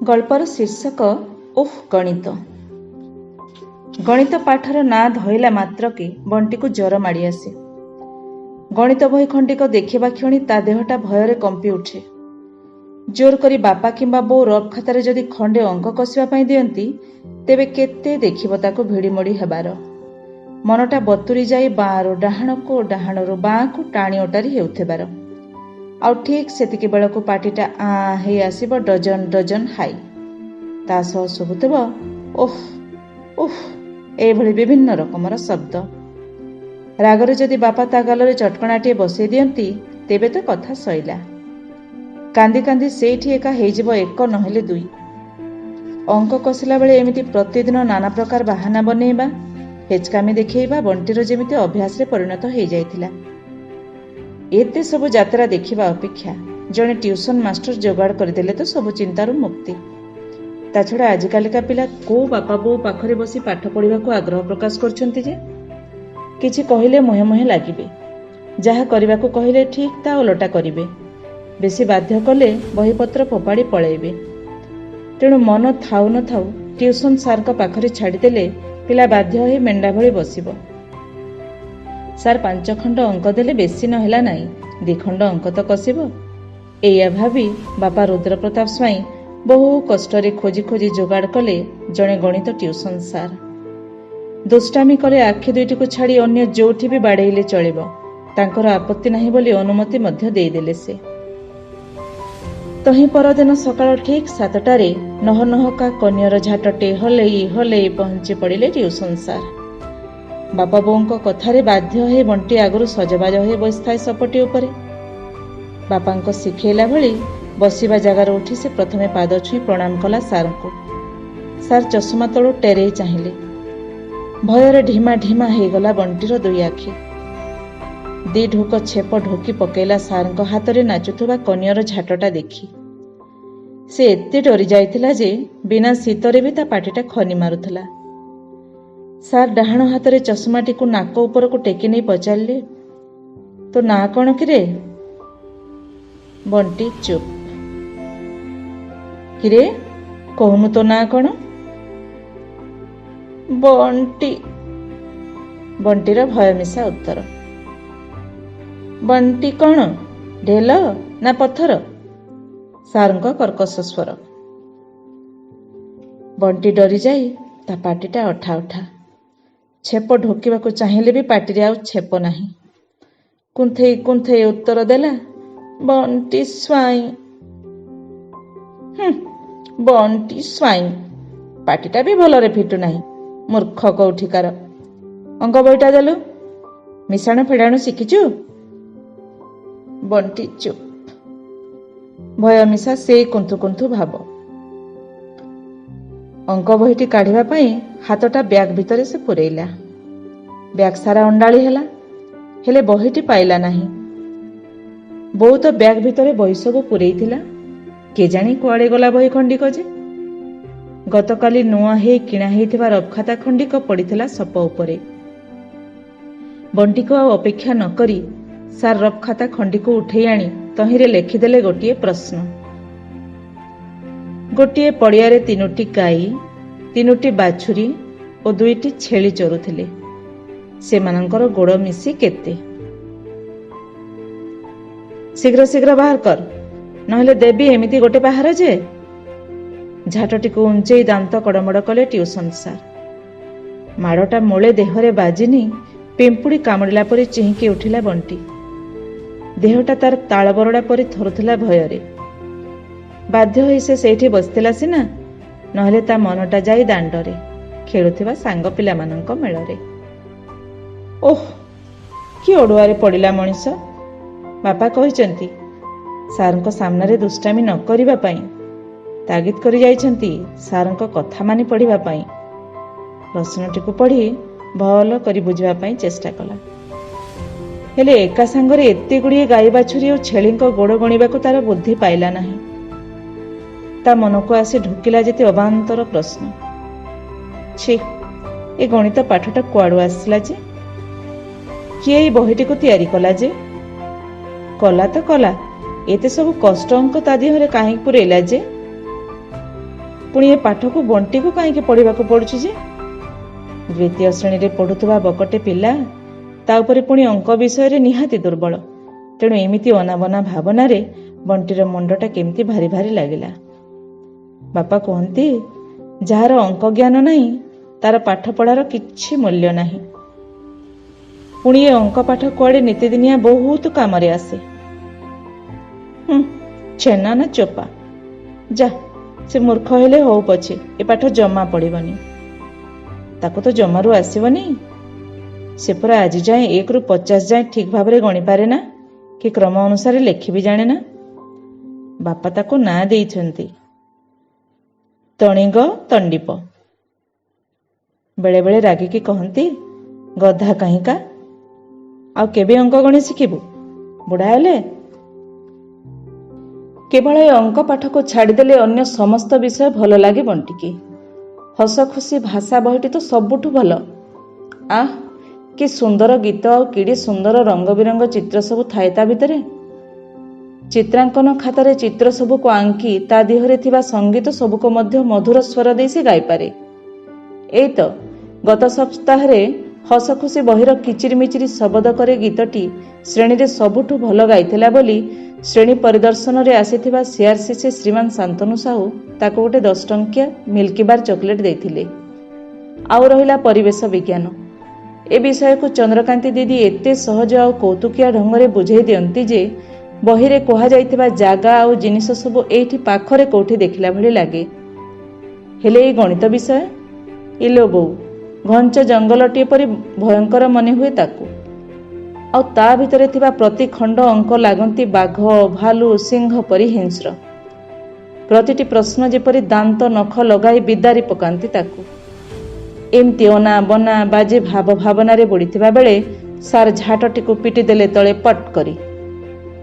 गल्पर शीर्षक ओह गणित। गणित पाठर ना धइला मात्रके बंटी को ज्वर माड़ी आसे। गणित बही खंडिक देखिबा क्षणी ता देहटा भୟରେ कंपी उठे। जोर करी बापा किंबा बो रफ खातार जदि खंडे अंक कषिबा पई दियंती तेबे केते देखिब ताको भिड़ीमोड़ी हेबार। मनटा बतुरी जाई बाँरु डाहाणको डाहाणरू बाँको टाणी ओटारी हेउथेबार। आउ ठीक सेतिकी बेलको पाटिटा आ हे आसीब डजन डजन हाई। ता सह शुभुथब ओह उफ एभଳି विभिन्न रकमर शब्द। रागरे जदि बापा ता गालरे चटकणाटिए बसई दियंती तेबे तो कथा सइला। कांदी कांदी सेठी एका हेजिब एक नहेले दुई। अंक कषिला बेले एमिति प्रतिदिन नाना प्रकार बाहाना बनेइबा हेचकामी देखिबा बंटीर जेमिति अभ्यास रे परिणत हो जाइथिला। एते सब यात्रा देखिबा अपेक्षा जणे ट्यूशन मास्टर जोगाड़ करदेले तो सब चिंतारू मुक्ति। ता छड़ा आजिकालिका पिला को बापा बो पाखरे बसी पाठ पढ़िबा को आग्रह प्रकाश करछंती जे किछि कहिले मुहे मुहे लागिबे। जहा करिबा को कहिले ठीक ता ओलटा करिबे। बेसी बाध्य कले बहीपत्र फोपाड़ी पळेइबे। तेणु मन थाउ न थाउ ट्यूशन सार का पाखरे छाड़ीदेले पिला बाध्य होई मेंढा भଳି बसिबो। सार 5 खंड अंक देले बेसी नहेला नाही, 2 खंड अंक तो कसिबो। एया भाबी बापा रुद्रप्रताप स्वाई बहु कष्टरे खोजी खोजी जोगाड़ कले जणे गणित ट्यूशन सार। दुष्टामी कले आखि दुईटी को छाड़ी अन्य जोठी भी बाड़ेइले चलिबो, तांकर आपत्ति नाही बोली अनुमति मध्य देइदेले से। तही परदिन सकाळ ठीक 7टारे नह नहका कन्यर झाटटे हलेई हलेई पहुंची पड़िले ट्यूशन सार। बापा बोंको कथारे बाध्य होई बंटी आगरू सजबाज होई बसथाय सपटी उपरे। बापांको शिखेला भली बसिबा जगार उठी से प्रथमे पाद छुई प्रणाम कला सार को। सार चषमा तलु टेरे चाहिए। भयर ढीमा ढीमा हो गला बंटीर दुई आखि। 2 ढोक छेप ढोकी पकेला सार हाथ में नाचुथुबा कन्यर झाटटा देखी। से एते डरी जाइथिला जे बिना शीतरे भी ता पाटिटा खनी मारुथला। सार डाहाण हाथ में चषमाटी को नाक ऊपर को टेकी नहीं पचारे, तो ना कौन कि रे? बंटी चुप। किरे कहनु तो ना कौन? बंटी। बंटीर भय मिशा उत्तर। बंटी कौन? ढेल ना पत्थर? सारंको कर्कश स्वर। बंटी डरी जाई ता पाटिटा अठा अठा। छेप ढोकिबाकू चाहिए भी पाटिरे आउ छेप नाही। कुंथेई कुंथेई उत्तर देला बंटी स्वाई। बंटी स्वाई पाटिटा भी भलरे फिटू नाही। मूर्ख कौठिकार। अंक बईटा देलु, मिशाण फेड़ाणु शिखिचु? बंटी चुप। भय मिशा से कुंथु कुंथु भाव। अंक बहीटी काढ़िबा पई हाथटा ब्याग भितरे से पुरेइला। ब्याग सारा अंडाळी हेला, हेले बहीटी पाइला नाही। बो तो ब्याग भितरे बही सब पुरेइथिला, के जानी कुआड़े गला बही खंडिक जे। गतकाली नुआ हे किणा हेइथिबा रफखाता खंडिक पड़िथिला सप उपरे। बंटी को आ अपेक्षा न करी सार रफखाता खंडिक उठेई आनी तहिरे लेखिदेले गोटिए प्रश्न। गोटिए पड़ियारे 3टी गाई, 3टी बाछुरी और 2टी छेली चरुथिले। सेमानंकर गोड़ मिसी केते? शीघ्र शीघ्र बाहर कर, नहेले देवी एमिति गोटे बाहर जे। झाटटी को उंचेई दांत कड़मड़ कले ट्यूशन सार। माड़टा मोले देहरे बाजिनी पिंपुड़ी कामुड़िला परी चिहिकी उठिला बंटी। देहटा तार ताल बरड़ा परी थरुथिला भୟରେ। बाध्य होई से सेठी बसथिला सिना, नहेले ता मनटा जाई दांडरे खेलुथिबा सांग पिला मानंक मेଳରେ। ओह कि ओडुआरे पड़िला मनीष। बापा कहिचंती सारंक सामनारे दुष्टामी न करिबा पई, तागिद करि जाइछंती सारंक कथा मानि पढ़िबा पई। प्रश्नटी को पढ़ी भल करी बुझिबा पई चेष्टा कला। हेले एका सांगरे एते गुड़िए गाई बाछुरी और छेलींक गोड़ गणिबाकू तार बुद्धि पाइला नाही। ता मन को आसी ढुकिला जेते अबांतर प्रश्न। छी, ए गणित पाठटा कुआड़ू आसला जे? किए ए बहीटी को तैयारी कला जे? कला तो कला, एते सब कष्ट अंक ता देहरे काहे पुरेला जे? पुणी ए पाठ को बंटी को काहे पढ़ा पड़ुछि जे? द्वितीय श्रेणी रे पढ़ुवा बकटे पिला ता उपरे पुणी अंक विषय रे निहाती दुर्बल। तेणु एमिति अनाबना भावना रे बंटीर मुंडटा केमती भारी भारी लागिला। बापा कहती जार अंक ज्ञान नहीं तार पाठ पढ़ार किछि मूल्य नहीं। पुणी ए अंक पाठ कुआडे नीतिदिनिया बहुत काम आसे। छेना ना चोपा जा से मूर्ख हेले हो पछे ए पाठ जमा पड़िबनी। ताको तो जमारू आसीबनी। से पुरा आज जाए 1 ରୁ 50 जाए ठीक भाव में गणी पारे ना कि क्रम अनुसार लेखि भी जाने ना। बापा ताको ना देइछंती तणिग तंडीप। बेले बेले रागिकी कहती गधा कहींका आ केबे अंक गणी शिखिबु बुढ़ा हेले। केवल ए अंक पाठ को छाड़देले अन्य समस्त विषय भल लगे बंटिकी। हस खुशी भाषा बहिटी तो सबुठु भल। आह कि सुंदर गीत आ किड़ी सुंदर रंग बिरंग चित्र सबु थाए ता भितरे। चित्रांकन खातारे चित्र सबु को आंकी ता देहरे थिबा संगीत सबु को मध्य मधुर स्वर दे से गाई पारे। एई तो गत सप्ताह रे हस खुशी बहिर किचिर मिचिर शब्द करे गीतटी श्रेणी रे सबुठु भल गाइथिला बोली श्रेणी परिदर्शन रे आसीथिबा सीआरसीसी श्रीमान शांतनु साहू ताको गोटे 10 टंकिया मिल्कीबार चॉकलेट देथिले। आउ रहिला परिवेश विज्ञान ए विषय को चंद्रकांति दीदी एते सहज आ कौतुकिया ढंगरे बुझेई दियंती जे बहिरे कहा जाइथिबा जागा आ जिनिस सब एठी पाखरे कोठी देखिला भली लागे। हेले ए गणित विषय इलो बो घंच जंगलटी परि भयंकर मने हुए ताकू। आ ता भितरे थिबा प्रति खंड अंक लागंती बाघ भालू सिंह परि हिंस्र। प्रतिटी प्रश्न जेपरि दांत नख लगाई बिदारी पकांती ताकू। एमती अना बना बाजे भाव भावना रे बुड़ीथिबा बेले सार झाटटी को पिटी देले तळे पट करी।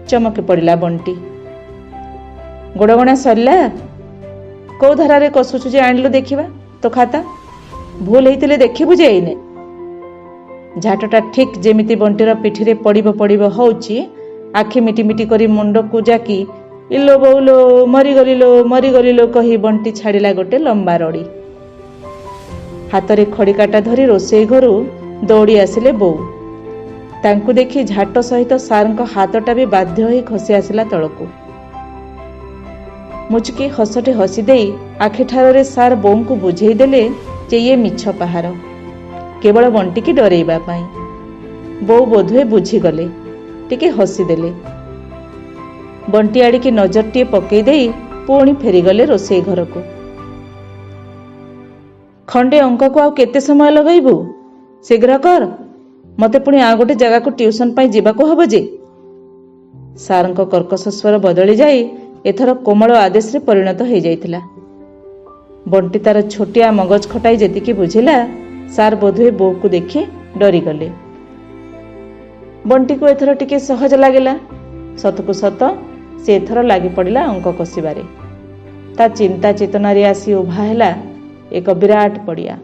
चमकी पड़िला बंटी। गोड़गणा सरला को धारा रे कसुछु जे आनिलु देखिबा तो खाता भूल हेतिले देखिबु जे एने। झाटटा ठीक जेमिति बंटीर पिठीरे पड़िबो पड़िबो होउची आखि मिटी मिटी करी मुंड को जाकी इलो बौलो मरी गलिलो कही बंटी छाड़िला गोटे लंबा रड़ी। हाथ में खड़िकाटा धरी रोषेई घरू दौड़ी आसिले बो। तांकु देखी झाट सहित सारंक हाथटा भी बाध्य होई खसी आसिला तळकू। मुचकी हसटे हसी देई आखिठारे सार बों को बुझेई देले जे ये मिछ पहाड़ केवल बंटी की डरेइबा पाई। बो बोधुए बुझीगले टिके हसीदेले। बंटी आड़िकी नजरटीए पकई देई पुणी फेरीगले रोषेई घर को। खंडे अंक को आउ केते समय लगाइबु शीघ्र कर मते पुणी आ गोटे जगह को ट्यूशन पाई जीवाको हबो जे। सारंक कर्कश स्वर बदली जाई एथर कोमल आदेश रे परिणत हो जाइतिला। बंटी तार छोटिया मगज खटाई जेतिकी बुझिला सार बोधुए बो को देखी डरी गले। बंटी को एथर टिके सहज लागिला। सतकु सत से एथर लागी पड़िला अंक कषिबारे। ता चिंता चेतना रे आसी उभा हैला एक विराट पड़िया।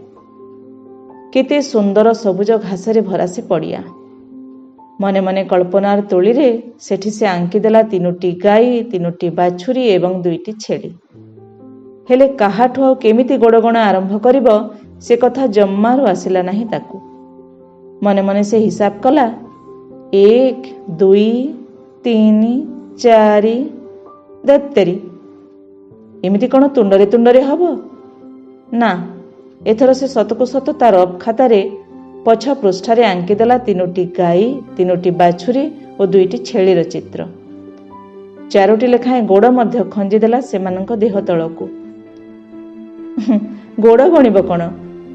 केते सुंदर सबुज घासरे भरा से पड़िया। मने मने कल्पनार तोली रे सेठी से आंकी देला 3टी गाई 3टी बाछुरी एवं 2टी छेड़ी। हेले काहाठु आ केमिति गोड़गणा आरंभ करिब से कथा जम्मारू आसिला नाही ताकू। मने मने से हिसाब कला 1 2 3 4 देतेरी एमिति कौन तुंडरे तुंडरे हब ना। एथर से सतकु सत तार रफ खातारे पछ पृष्ठारे आंकीदेला 3टी गाई 3टी बाछुरी और 2टी छेलीर चित्र। 4टी लेखाएं गोड़ मध्य खंजीदेला सेमानंक देह तळकू। गोड़ गणिब कौन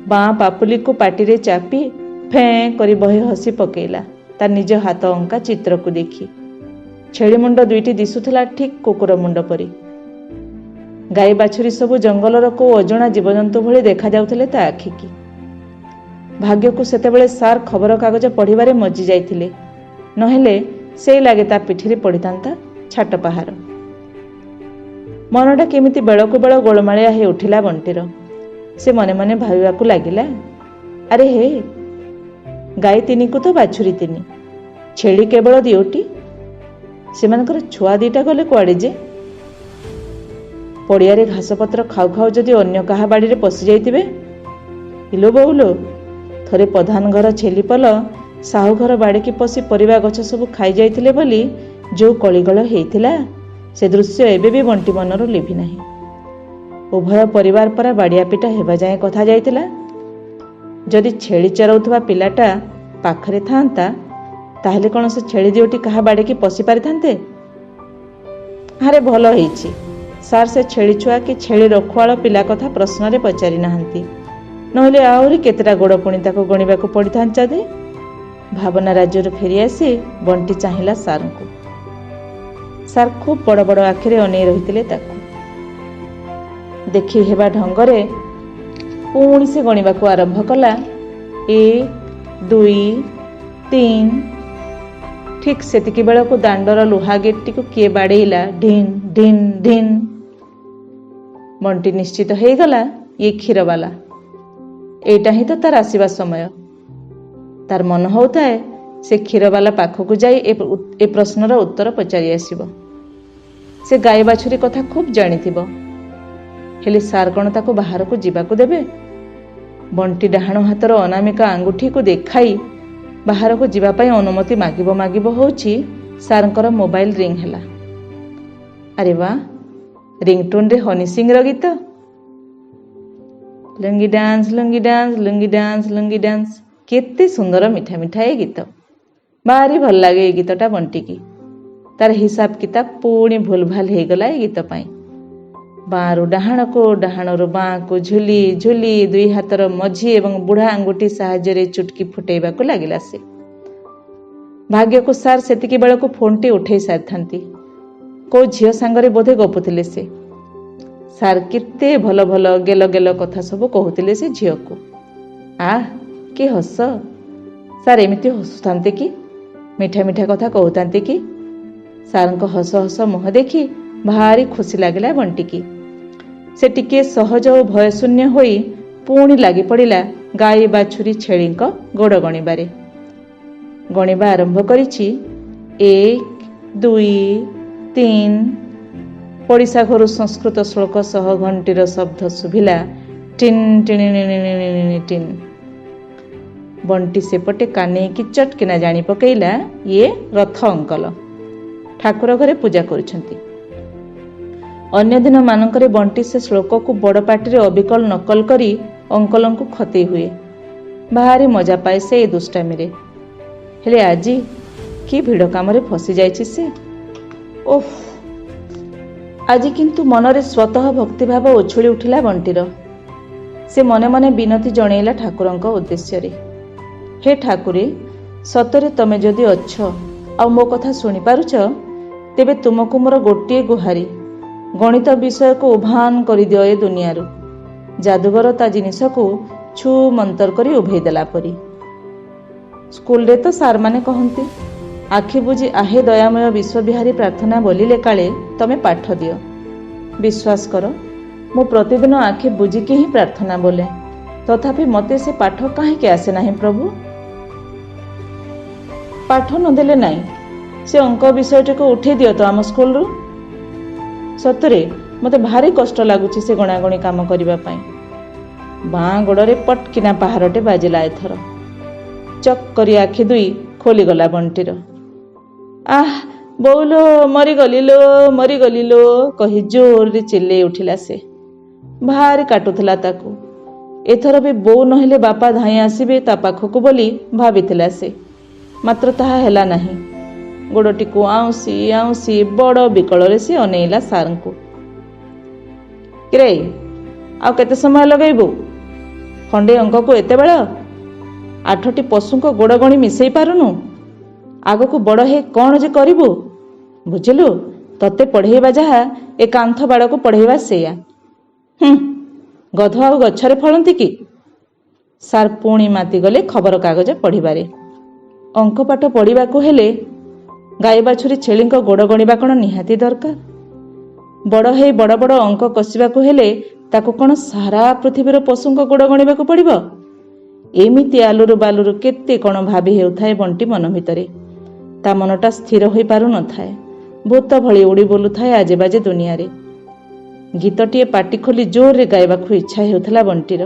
बाँ पापुली को पाटिरे चापी फें करी बहे हसी पकेला तार निज हाथ अंका चित्र को देखी। छेली मुंड 2टी दिशुथिला ठीक कुकुर मुंड परी। गाई बाछुरी सबु जंगलर को अजणा जीवजंतु भली देखा जाउथिले ता आखिकी। भाग्य को सेतेबेले सार खबर कागज पढ़िबारे मजी जाइथिले नहेले से लागे ता पिठीरे पड़ितांता छाट पहाड़। मनटा केमिति बेलकु बेल गोलमालिया हे उठिला बंटीर। से मने मने भाविबाकू लागिला अरे हे गाई 3 को तो बाछुरी 3 छेली केवल 2टी ସେମାନଙ୍କର ଛୁଆ ଦିଟା ଗଲେ କୁଆଡ଼େ ଯେ? ପଡ଼ିଆରେ ଘାସପତ୍ର ଖାଉ ଖାଉ ଯଦି ଅନ୍ୟ କାହା ବାଡ଼ିରେ ପଶି ଯାଇଥିବେ? ଇଲୋ ବଉଲୋ, ଥରେ ପ୍ରଧାନ ଘର ଛେଲିପଲ ସାହୁ ଘର ବାଡ଼ିକି ପଶି ପରିବା ଗଛ ସବୁ ଖାଇଯାଇଥିଲେ ବୋଲି ଯେଉଁ କଳିଗଳ ହେଇଥିଲା, ସେ ଦୃଶ୍ୟ ଏବେ ବି ବଣ୍ଟି ମନରୁ ଲିଭି ନାହିଁ। ଉଭୟ ପରିବାର ପରା ବାଡ଼ିଆ ପିଟା ହେବା ଯାଏଁ କଥା ଯାଇଥିଲା। ଯଦି ଛେଳି ଚରାଉଥିବା ପିଲାଟା ପାଖରେ ଥାଆନ୍ତା, ତାହେଲେ କ'ଣ ସେ ଛେଳି ଦିଓଟି କାହା ବାଡ଼ିକି ପଶି ପାରିଥାନ୍ତେ? ଆରେ ଭଲ ହେଇଛି ସାର୍ ସେ ଛେଳି ଛୁଆ କି ଛେଳି ରଖୁଆଳ ପିଲା କଥା ପ୍ରଶ୍ନରେ ପଚାରି ନାହାନ୍ତି, ନହେଲେ ଆହୁରି କେତେଟା ଗୋଡ଼ ପୁଣି ତାକୁ ଗଣିବାକୁ ପଡ଼ିଥାନ୍ତା ଯେ। ଭାବନା ରାଜ୍ୟରୁ ଫେରିଆସି ବଣ୍ଟି ଚାହିଁଲା ସାର୍ଙ୍କୁ। ସାର୍ ଖୁବ୍ ବଡ଼ ବଡ଼ ଆଖିରେ ଅନେଇ ରହିଥିଲେ ତାକୁ। ଦେଖି ହେବା ଢଙ୍ଗରେ ପୁଣି ସେ ଗଣିବାକୁ ଆରମ୍ଭ କଲା। 1, 2, 3। ଠିକ୍ ସେତିକି ବେଳକୁ ଦାଣ୍ଡର ଲୁହା ଗେଟ୍ଟିକୁ କିଏ ବାଡ଼େଇଲା। ଢିନ୍ ଢିନ୍ ଢିନ୍। ବଣ୍ଟି ନିଶ୍ଚିତ ହେଇଗଲା ଇଏ କ୍ଷୀରବାଲା। ଏଇଟା ହିଁ ତ ତାର ଆସିବା ସମୟ। ତାର ମନ ହେଉଥାଏ ସେ କ୍ଷୀରବାଲା ପାଖକୁ ଯାଇ ଏ ପ୍ରଶ୍ନର ଉତ୍ତର ପଚାରି ଆସିବ। ସେ ଗାଈ ବାଛୁରୀ କଥା ଖୁବ୍ ଜାଣିଥିବ, ହେଲେ ସାର୍ କ'ଣ ତାକୁ ବାହାରକୁ ଯିବାକୁ ଦେବେ? ବଣ୍ଟି ଡାହାଣ ହାତର ଅନାମିକା ଆଙ୍ଗୁଠିକୁ ଦେଖାଇ ବାହାରକୁ ଯିବା ପାଇଁ ଅନୁମତି ମାଗିବ ହେଉଛି ସାର୍ଙ୍କର ମୋବାଇଲ ରିଙ୍ଗ ହେଲା। ଆରେ ବା, ରିଙ୍ଗଟୋନ୍ରେ ହନି ସିଂର ଗୀତ। Lungi dance lungi dance lungi dance lungi dance. କେତେ ସୁନ୍ଦର ମିଠା ମିଠା ଏ ଗୀତ। ଭାରି ଭଲ ଲାଗେ ଏ ଗୀତଟା ବଣ୍ଟିକି। ତାର ହିସାବ କିତାବ ପୁଣି ଭୁଲ ଭାଲ ହେଇଗଲା ଏ ଗୀତ ପାଇଁ। ବାଁରୁ ଡାହାଣକୁ, ଡାହାଣରୁ ବାଁକୁ ଝୁଲି ଝୁଲି ଦୁଇ ହାତର ମଝି ଏବଂ ବୁଢ଼ା ଆଙ୍ଗୁଠି ସାହାଯ୍ୟରେ ଚୁଟକି ଫୁଟେଇବାକୁ ଲାଗିଲା ସେ। ଭାଗ୍ୟକୁ ସାର୍ ସେତିକି ବେଳକୁ ଫୋନ୍ଟି ଉଠେଇ ସାରିଥାନ୍ତି। କୋଉ ଝିଅ ସାଙ୍ଗରେ ବୋଧେ ଗପୁଥିଲେ ସେ। ସାର୍ କେତେ ଭଲ ଭଲ ଗେଲ ଗେଲ କଥା ସବୁ କହୁଥିଲେ ସେ ଝିଅକୁ। ଆଃ କି ହସ! ସାର୍ ଏମିତି ହସୁଥାନ୍ତେ କି, ମିଠା ମିଠା କଥା କହୁଥାନ୍ତେ କି? ସାର୍ଙ୍କ ହସ ହସ ମୁହଁ ଦେଖି ଭାରି ଖୁସି ଲାଗିଲା ବଣ୍ଟିକି। ସେ ଟିକିଏ ସହଜ ଓ ଭୟଶୂନ୍ୟ ହୋଇ ପୁଣି ଲାଗି ପଡ଼ିଲା ଗାଈ ବାଛୁରୀ ଛେଳିଙ୍କ ଗୋଡ଼ ଗଣିବାରେ। ଗଣିବା ଆରମ୍ଭ କରିଛି। 1, 2, 3। ପଡ଼ିଶା ଘରୁ ସଂସ୍କୃତ ଶ୍ଲୋକ ସହ ଘଣ୍ଟିର ଶବ୍ଦ ଶୁଭିଲା। Tin ଟିଣି tin. ବଣ୍ଟି ସେପଟେ କାନେଇକି ଚଟକିନା ଜାଣି ପକେଇଲା ଇଏ ରଥ ଅଙ୍କଲ ଠାକୁର ଘରେ ପୂଜା କରୁଛନ୍ତି। ଅନ୍ୟ ଦିନ ମାନଙ୍କରେ ବଣ୍ଟି ସେ ଶ୍ଲୋକକୁ ବଡ଼ ପାଟିରେ ଅବିକଳ ନକଲ କରି ଅଙ୍କଲଙ୍କୁ ଖତେଇ ହୁଏ। ଭାରି ମଜା ପାଏ ସେ ଏ ଦୁଷ୍ଟାମିରେ। ହେଲେ ଆଜି କି ଭିଡ଼ କାମରେ ଫସି ଯାଇଛି ସେ। ଓଃ, ଆଜି କିନ୍ତୁ ମନରେ ସ୍ୱତଃ ଭକ୍ତିଭାବ ଉଛୁଳି ଉଠିଲା ବଣ୍ଟିର। ସେ ମନେ ମନେ ବିନତି ଜଣେଇଲା ଠାକୁରଙ୍କ ଉଦ୍ଦେଶ୍ୟରେ। ହେ ଠାକୁରେ, ସତରେ ତମେ ଯଦି ଅଛ ଆଉ ମୋ କଥା ଶୁଣିପାରୁଛ, ତେବେ ତୁମକୁ ମୋର ଗୋଟିଏ ଗୁହାରି, ଗଣିତ ବିଷୟକୁ ଉଭାନ କରିଦିଅ ଏ ଦୁନିଆରୁ, ଯାଦୁଗର ତା ଜିନିଷକୁ ଛୁ ମନ୍ତର କରି ଉଭେଇ ଦେଲା ପରି। ସ୍କୁଲରେ ତ ସାର୍ମାନେ କହନ୍ତି, ଆଖି ବୁଜି ଆହେ ଦୟାମୟ ବିଶ୍ୱବିହାରୀ ପ୍ରାର୍ଥନା ବୋଲିଲେ କାଳେ ତମେ ପାଠ ଦିଅ। ବିଶ୍ୱାସ କର, ମୁଁ ପ୍ରତିଦିନ ଆଖି ବୁଜିକି ହିଁ ପ୍ରାର୍ଥନା ବୋଲେ, ତଥାପି ମୋତେ ସେ ପାଠ କାହିଁକି ଆସେ ନାହିଁ ପ୍ରଭୁ? ପାଠ ନଦେଲେ ନାହିଁ, ସେ ଅଙ୍କ ବିଷୟଟିକୁ ଉଠେଇ ଦିଅ ତ ଆମ ସ୍କୁଲରୁ। ସତରେ ମୋତେ ଭାରି କଷ୍ଟ ଲାଗୁଛି ସେ ଗଣାଗଣି କାମ କରିବା ପାଇଁ। ବାଁ ଗୋଡ଼ରେ ପଟକିନା ପାହାରଟେ ବାଜିଲା ଏଥର। ଚକ୍ କରି ଆଖି ଦୁଇ ଖୋଲିଗଲା ବଣ୍ଟିର। ଆଃ ବୋଉଲୋ, ମରିଗଲିଲୋ ମରିଗଲିଲୋ କହି ଜୋରରେ ଚିଲେଇ ଉଠିଲା ସେ। ଭାରି କାଟୁଥିଲା ତାକୁ। ଏଥର ବି ବୋଉ ନହେଲେ ବାପା ଧାଇଁ ଆସିବେ ତା ପାଖକୁ ବୋଲି ଭାବିଥିଲା ସେ। ମାତ୍ର ତାହା ହେଲା ନାହିଁ। ଗୋଡ଼ଟିକୁ ଆଉଁସି ଆଉଁସି ବଡ଼ ବିକଳରେ ସେ ଅନେଇଲା ସାର୍ଙ୍କୁ। କିରେ, ଆଉ କେତେ ସମୟ ଲଗେଇବୁ? ଖଣ୍ଡେ ଅଙ୍କକୁ ଏତେବେଳ? 8ଟି ପଶୁଙ୍କ ଗୋଡ଼ ଗଣି ମିଶେଇ ପାରୁନୁ? ଆଗକୁ ବଡ଼ ହେଇ କ'ଣ ଯେ କରିବୁ? ବୁଝିଲୁ, ତତେ ପଢ଼େଇବା ଯାହା ଏ କାନ୍ଥ ବାଡ଼କୁ ପଢ଼େଇବା ସେଇଆ। ଗଧ ଆଉ ଗଛରେ ଫଳନ୍ତି କି? ସାର୍ ପୁଣି ମାତିଗଲେ ଖବରକାଗଜ ପଢ଼ିବାରେ। ଅଙ୍କ ପାଠ ପଢ଼ିବାକୁ ହେଲେ ଗାଈ ବାଛୁରୀ ଛେଳିଙ୍କ ଗୋଡ଼ ଗଣିବା କ'ଣ ନିହାତି ଦରକାର? ବଡ଼ ହେଇ ବଡ଼ ବଡ଼ ଅଙ୍କ କଷିବାକୁ ହେଲେ ତାକୁ କ'ଣ ସାରା ପୃଥିବୀର ପଶୁଙ୍କ ଗୋଡ଼ ଗଣିବାକୁ ପଡ଼ିବ? ଏମିତି ଆଲୁରୁ ବାଲୁରୁ କେତେ କ'ଣ ଭାବି ହେଉଥାଏ ବଣ୍ଟି ମନ ଭିତରେ। ତା ମନଟା ସ୍ଥିର ହୋଇପାରୁନଥାଏ। ଭୂତ ଭଳି ଉଡ଼ି ବୁଲୁଥାଏ ଆଜେ ବାଜେ ଦୁନିଆରେ। ଗୀତଟିଏ ପାଟି ଖୋଲି ଜୋରରେ ଗାଇବାକୁ ଇଚ୍ଛା ହେଉଥିଲା ବଣ୍ଟିର।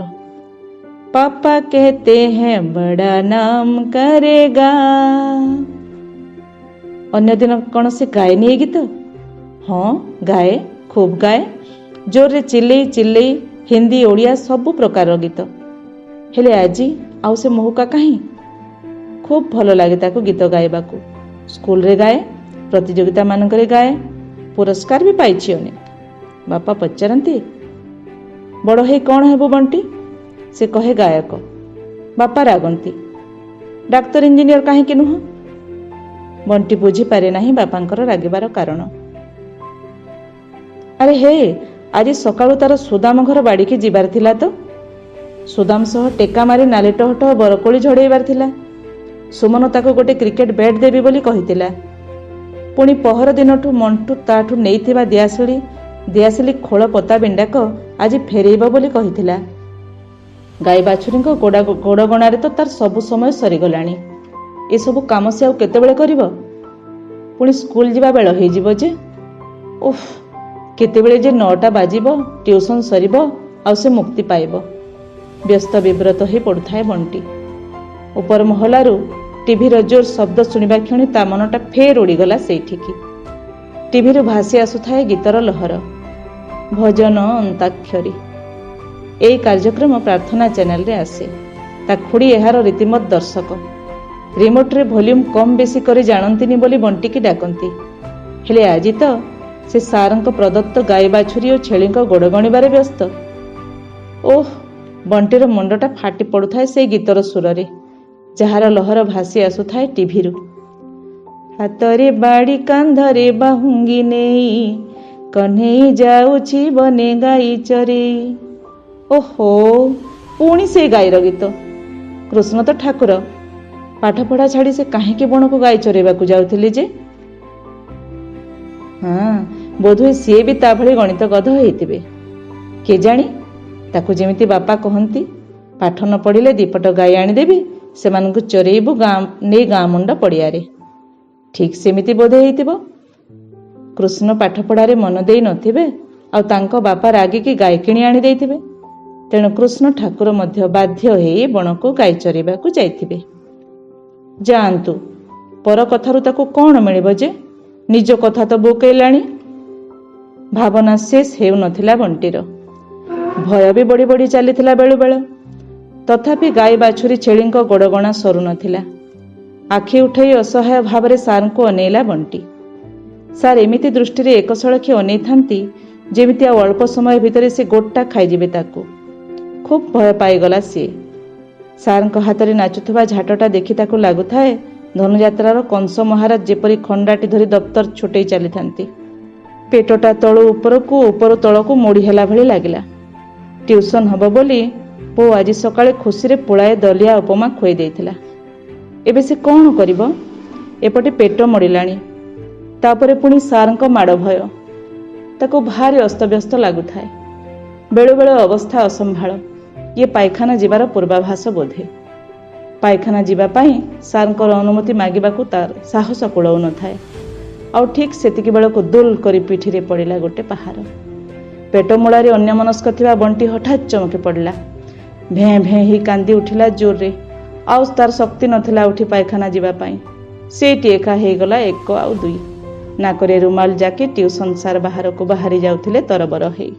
ପାପା କହତେ ହେଁ ବଡ଼ା ନାମ କରେଗା। ଅନ୍ୟ ଦିନ କ'ଣ ସେ ଗାଏନି ଏ ଗୀତ? ହଁ ଗାଏ, ଖୁବ୍ ଗାଏ, ଜୋରରେ ଚିଲେଇ ଚିଲେଇ, ହିନ୍ଦୀ ଓଡ଼ିଆ ସବୁ ପ୍ରକାରର ଗୀତ। ହେଲେ ଆଜି ଆଉ ସେ ମହୁକା କାହିଁ? ଖୁବ୍ ଭଲ ଲାଗେ ତାକୁ ଗୀତ ଗାଇବାକୁ। ସ୍କୁଲରେ ଗାଏ, ପ୍ରତିଯୋଗିତା ମାନଙ୍କରେ ଗାଏ, ପୁରସ୍କାର ବି ପାଇଛି ଅନେକ। ବାପା ପଚାରନ୍ତି, ବଡ଼ ହେଇ କ'ଣ ହେବ ବଣ୍ଟି? ସେ କହେ ଗାୟକ। ବାପା ରାଗନ୍ତି, ଡାକ୍ତର ଇଞ୍ଜିନିୟର କାହିଁକି ନୁହଁ? ବଣ୍ଟି ବୁଝିପାରେ ନାହିଁ ବାପାଙ୍କର ରାଗିବାର କାରଣ। ଆରେ ହେ, ଆଜି ସକାଳୁ ତାର ସୁଦାମ ଘର ବାଡ଼ିକି ଯିବାର ଥିଲା ତ। ସୁଦାମ ସହ ଟେକା ମାରି ନାଲି ଟହଟହ ବରକୋଳି ଝଡ଼େଇବାର ଥିଲା। ସୁମନ ତାକୁ ଗୋଟେ କ୍ରିକେଟ ବ୍ୟାଟ୍ ଦେବି ବୋଲି କହିଥିଲା। ପୁଣି ପହର ଦିନଠୁ ମଣ୍ଟୁ ତାଠୁ ନେଇଥିବା ଦିଆସିଲି ଖୋଳ ପତା ବିଣ୍ଡାକ ଆଜି ଫେରେଇବ ବୋଲି କହିଥିଲା। ଗାଈ ବାଛୁରୀଙ୍କ ଗୋଡ଼ଗଣାରେ ତ ତାର ସବୁ ସମୟ ସରିଗଲାଣି। ଏସବୁ କାମ ସେ ଆଉ କେତେବେଳେ କରିବ? ପୁଣି ସ୍କୁଲ ଯିବା ବେଳ ହେଇଯିବ ଯେ। ଉଫ୍, କେତେବେଳେ ଯେ 9ଟା ବାଜିବ, ଟ୍ୟୁସନ ସରିବ, ଆଉ ସେ ମୁକ୍ତି ପାଇବ। ବ୍ୟସ୍ତ ବିବ୍ରତ ହୋଇ ପଡ଼ୁଥାଏ ବଣ୍ଟି। ଉପର ମହଲାରୁ ଟିଭିର ଜୋର ଶବ୍ଦ ଶୁଣିବା କ୍ଷଣି ତା ମନଟା ଫେର ଉଡ଼ିଗଲା ସେଇଠିକି। ଟିଭିରୁ ଭାସି ଆସୁଥାଏ ଗୀତର ଲହର। ଭଜନ ଅନ୍ତାକ୍ଷରୀ। ଏହି କାର୍ଯ୍ୟକ୍ରମ ପ୍ରାର୍ଥନା ଚ୍ୟାନେଲରେ ଆସେ। ତା ଖୁଡ଼ି ଏହାର ରୀତିମତ ଦର୍ଶକ। ରିମୋଟରେ ଭଲ୍ୟୁମ୍ କମ୍ ବେଶୀ କରି ଜାଣନ୍ତିନି ବୋଲି ବଣ୍ଟିକି ଡାକନ୍ତି। ହେଲେ ଆଜି ତ ସେ ସାରଙ୍କ ପ୍ରଦତ୍ତ ଗାଈ ବାଛୁରୀ ଓ ଛେଳିଙ୍କ ଗୋଡ଼ ଗଣିବାରେ ବ୍ୟସ୍ତ। ଓଃ, ବଣ୍ଟିର ମୁଣ୍ଡଟା ଫାଟି ପଡ଼ୁଥାଏ ସେଇ ଗୀତର ସୁରରେ, ଯାହାର ଲହର ଭାସି ଆସୁଥାଏ ଟିଭିରୁ। ହାତରେ ବାଡ଼ି କାନ୍ଧରେ ବାହୁଙ୍ଗି ନେଇ କହ୍ନେଇ ଯାଉଛି ବନେ ଗାଈ ଚରେଇ। ଓହୋ, ପୁଣି ସେ ଗାଈର ଗୀତ। କୃଷ୍ଣ ତ ଠାକୁର, ପାଠପଢ଼ା ଛାଡ଼ି ସେ କାହିଁକି ବଣକୁ ଗାଈ ଚରେଇବାକୁ ଯାଉଥିଲି ଯେ? ହଁ, ବୋଧହୁଏ ସିଏ ବି ତା ଭଳି ଗଣିତ ଗଧ ହେଇଥିବେ। କେଜାଣି, ତାକୁ ଯେମିତି ବାପା କହନ୍ତି, ପାଠ ନ ପଢ଼ିଲେ ଦିପଟ ଗାଈ ଆଣିଦେବି, ସେମାନଙ୍କୁ ଚରେଇବୁ ନେଇ ଗାଁ ମୁଣ୍ଡ ପଡ଼ିଆରେ। ଠିକ୍ ସେମିତି ବୋଧେ ହେଇଥିବ। କୃଷ୍ଣ ପାଠପଢ଼ାରେ ମନ ଦେଇ ନଥିବେ, ଆଉ ତାଙ୍କ ବାପା ରାଗିକି ଗାଈ କିଣି ଆଣି ଦେଇଥିବେ। ତେଣୁ କୃଷ୍ଣ ଠାକୁର ମଧ୍ୟ ବାଧ୍ୟ ହେଇ ବଣକୁ ଗାଈ ଚରେଇବାକୁ ଯାଇଥିବେ। ଯାଆନ୍ତୁ, ପର କଥାରୁ ତାକୁ କ'ଣ ମିଳିବ ଯେ? ନିଜ କଥା ତ ବୋକେଇଲାଣି। ଭାବନା ଶେଷ ହେଉନଥିଲା ବଣ୍ଟିର। ଭୟ ବି ବଢ଼ି ବଢ଼ି ଚାଲିଥିଲା ବେଳୁବେଳ। ତଥାପି ଗାଈ ବାଛୁରୀ ଛେଳିଙ୍କ ଗୋଡ଼ଗଣା ସରୁନଥିଲା। ଆଖି ଉଠେଇ ଅସହାୟ ଭାବରେ ସାରଙ୍କୁ ଅନେଇଲା ବଣ୍ଟି। ସାର୍ ଏମିତି ଦୃଷ୍ଟିରେ ଏକସଳଖି ଅନେଇଥାନ୍ତି, ଯେମିତି ଆଉ ଅଳ୍ପ ସମୟ ଭିତରେ ସେ ଗୋଟା ଖାଇଯିବେ ତାକୁ। ଖୁବ୍ ଭୟ ପାଇଗଲା ସିଏ। ସାରଙ୍କ ହାତରେ ନାଚୁଥିବା ଝାଟଟା ଦେଖି ତାକୁ ଲାଗୁଥାଏ ଧନୁଯାତ୍ରାର କଂସ ମହାରାଜ ଯେପରି ଖଣ୍ଡାଟି ଧରି ଦପ୍ତର ଛୁଟେଇ ଚାଲିଥାନ୍ତି। ପେଟଟା ତଳୁ ଉପରକୁ, ଉପରୁ ତଳକୁ ମୋଡ଼ି ହେଲା ଭଳି ଲାଗିଲା। ଟ୍ୟୁସନ ହବ ବୋଲି ବୋଉ ଆଜି ସକାଳେ ଖୁସିରେ ପୁଳାଏ ଦଲିଆ ଉପମା ଖୁଆଇ ଦେଇଥିଲା। ଏବେ ସେ କ'ଣ କରିବ? ଏପଟେ ପେଟ ମୋଡ଼ିଲାଣି, ତାପରେ ପୁଣି ସାରଙ୍କ ମାଡ଼ ଭୟ। ତାକୁ ଭାରି ଅସ୍ତବ୍ୟସ୍ତ ଲାଗୁଥାଏ। ବେଳୁବେଳେ ଅବସ୍ଥା ଅସମ୍ଭାଳ। ଇଏ ପାଇଖାନା ଯିବାର ପୂର୍ବାଭାସ ବୋଧେ। ପାଇଖାନା ଯିବା ପାଇଁ ସାରଙ୍କର ଅନୁମତି ମାଗିବାକୁ ତାର ସାହସ କୁଳଉ ନଥାଏ। ଆଉ ଠିକ୍ ସେତିକି ବେଳକୁ ଦୁଲ୍ କରି ପିଠିରେ ପଡ଼ିଲା ଗୋଟେ ପାହାର। ପେଟ ମୂଳାରେ ଅନ୍ୟମନସ୍କ ଥିବା ବଣ୍ଟି ହଠାତ୍ ଚମକି ପଡ଼ିଲା। ଭେଁ ଭେଁ ହେଇ କାନ୍ଦି ଉଠିଲା ଜୋରରେ। ଆଉ ତାର ଶକ୍ତି ନଥିଲା ଉଠି ପାଇଖାନା ଯିବା ପାଇଁ। ସେଇଟି ଏକା ହେଇଗଲା 1 ଆଉ 2। ନାକରେ ରୁମାଲ ଜାକି ଟ୍ୟୁସନ ସାର୍ ବାହାରକୁ ବାହାରି ଯାଉଥିଲେ ତରବର ହେଇ।